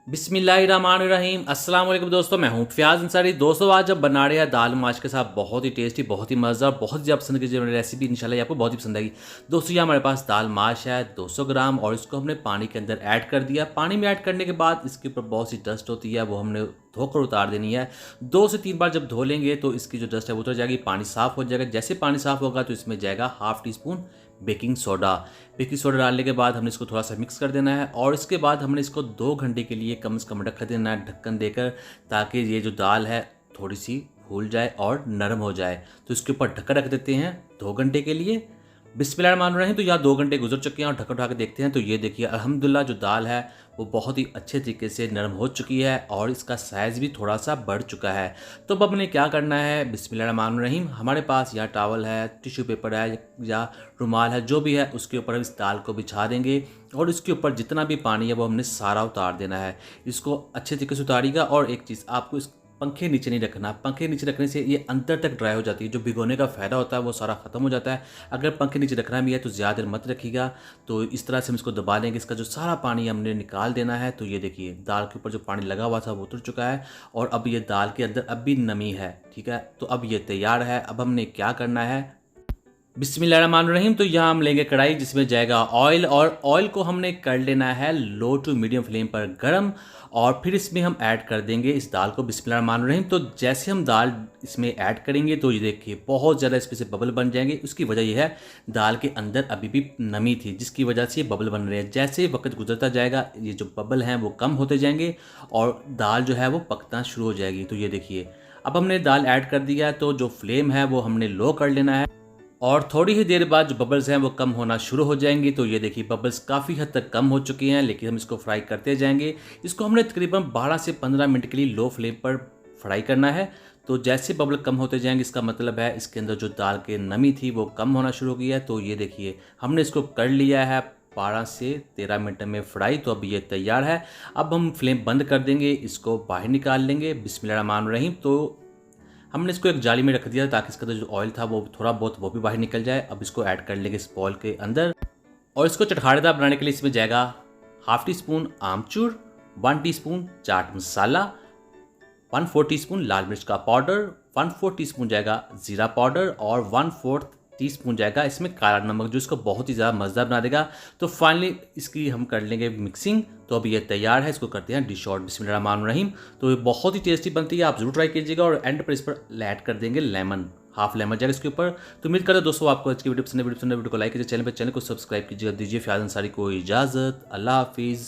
बिस्मिल्लाहिर्रहमानिर्रहीम। अस्सलाम वालेकुम दोस्तों, मैं हूं फियाज अंसारी। दोस्तों आज जब बना रहे हैं दाल माश के साथ, बहुत ही टेस्टी, बहुत ही मज़ेदार, बहुत ही ज़्यादा पसंद कीजिए मेरी रेसिपी। इंशाल्लाह ये आपको बहुत ही पसंद आएगी। दोस्तों ये हमारे पास दाल माश है 200 ग्राम, और इसको हमने पानी के अंदर ऐड कर दिया। पानी में ऐड करने के बाद इसके ऊपर बहुत सी डस्ट होती है, वो हमने धोकर उतार देनी है। 2 से 3 बार जब धो लेंगे तो इसकी जो डस्ट है वो उतर जाएगी, पानी साफ़ हो जाएगा। जैसे पानी साफ़ होगा तो इसमें जाएगा half tea spoon baking soda. Baking soda डालने के बाद हमने इसको थोड़ा सा मिक्स कर देना है, और इसके बाद हमने इसको 2 घंटे के लिए कम से कम रख देना है ढक्कन देकर, ताकि ये जो दाल है थोड़ी सी फूल जाए और नरम हो जाए। तो इसके ऊपर ढक्कन रख देते हैं 2 घंटे के लिए। बिस्मिल्लाहिर्रहमानिर्रहीम। तो यहाँ 2 घंटे गुजर चुके हैं और ढक्कन उठा के देखते हैं तो ये देखिए अल्हम्दुलिल्लाह जो दाल है वो बहुत ही अच्छे तरीके से नरम हो चुकी है, और इसका साइज़ भी थोड़ा सा बढ़ चुका है। तो अब हमने क्या करना है, बिस्मिल्लाहिर्रहमानिर्रहीम, हमारे पास यहाँ टॉवल है, टिश्यू पेपर है या रुमाल है, जो भी है उसके ऊपर हम इस दाल को बिछा देंगे, और इसके ऊपर जितना भी पानी है वो हमने सारा उतार देना है। इसको अच्छे तरीके से उतारिएगा। और एक चीज़, आपको इस पंखे नीचे नहीं रखना। पंखे नीचे रखने से ये अंदर तक ड्राई हो जाती है, जो भिगोने का फ़ायदा होता है वो सारा ख़त्म हो जाता है। अगर पंखे नीचे रखना भी है तो ज़्यादा देर मत रखिएगा। तो इस तरह से हम इसको दबा लेंगे, इसका जो सारा पानी हमने निकाल देना है। तो ये देखिए दाल के ऊपर जो पानी लगा हुआ था वो उतर चुका है, और अब ये दाल के अंदर अब भी नमी है। ठीक है, तो अब ये तैयार है। अब हमने क्या करना है, बिस्मिल्लाहिर्रहमानिर्रहीम। तो यहाँ हम लेंगे कढ़ाई, जिसमें जाएगा ऑयल, और ऑयल को हमने कर लेना है लो टू मीडियम फ्लेम पर गर्म, और फिर इसमें हम ऐड कर देंगे इस दाल को। बिस्मिल्लाहिर्रहमानिर्रहीम। तो जैसे हम दाल इसमें ऐड करेंगे तो ये देखिए बहुत ज़्यादा इसमें से बबल बन जाएंगे। उसकी वजह यह है दाल के अंदर अभी भी नमी थी, जिसकी वजह से ये बबल बन रहे हैं। जैसे वक्त गुजरता जाएगा ये जो बबल हैं वो कम होते जाएंगे, और दाल जो है वो पकना शुरू हो जाएगी। तो ये देखिए अब हमने दाल ऐड कर दिया है, तो जो फ्लेम है वो हमने लो कर लेना है, और थोड़ी ही देर बाद जो बबल्स हैं वो कम होना शुरू हो जाएंगी। तो ये देखिए बबल्स काफ़ी हद तक कम हो चुकी हैं, लेकिन हम इसको फ्राई करते जाएंगे। इसको हमने तकरीबन 12 से 15 मिनट के लिए लो फ्लेम पर फ्राई करना है। तो जैसे बबल कम होते जाएंगे इसका मतलब है इसके अंदर जो दाल की नमी थी वो कम होना शुरू हो गई है। तो ये देखिए हमने इसको कर लिया है 12 से 13 मिनट में फ्राई। तो अब ये तैयार है। अब हम फ्लेम बंद कर देंगे, इसको बाहर निकाल लेंगे। बिस्मिल्लाहिर्रहमानिर्रहीम। तो हमने इसको एक जाली में रख दिया ताकि इसका जो ऑयल था वो थोड़ा बहुत वो भी बाहर निकल जाए। अब इसको ऐड कर लेंगे इस बॉल के अंदर, और इसको चटखारेदार बनाने के लिए इसमें जाएगा हाफ़ टी स्पून आमचूर, 1 टीस्पून चाट मसाला, 1/4 टीस्पून लाल मिर्च का पाउडर, 1/4 टीस्पून जाएगा ज़ीरा पाउडर, और 1/4 टीस्पून जाएगा इसमें काला नमक, जो इसको बहुत ही ज़्यादा मज़ेदार बना देगा। तो फाइनली इसकी हम कर लेंगे मिक्सिंग। तो अब ये तैयार है, इसको करते हैं डिश आउट। बिस्मिल्लाहिर्रहमानिर्रहीम। तो ये बहुत ही टेस्टी बनती है, आप जरूर ट्राई कीजिएगा। और एंड पर इस पर ऐड कर देंगे लेमन, हाफ लेमन जाएगा इसके ऊपर। तो उम्मीद करते हैं दोस्तों आपको आज की वीडियो पसंद है। वीडियो को लाइक कीजिए, चैनल को सब्सक्राइब कीजिएगा। दीजिए फियाज अंसारी को इजाज़त। अल्लाह हाफिज़।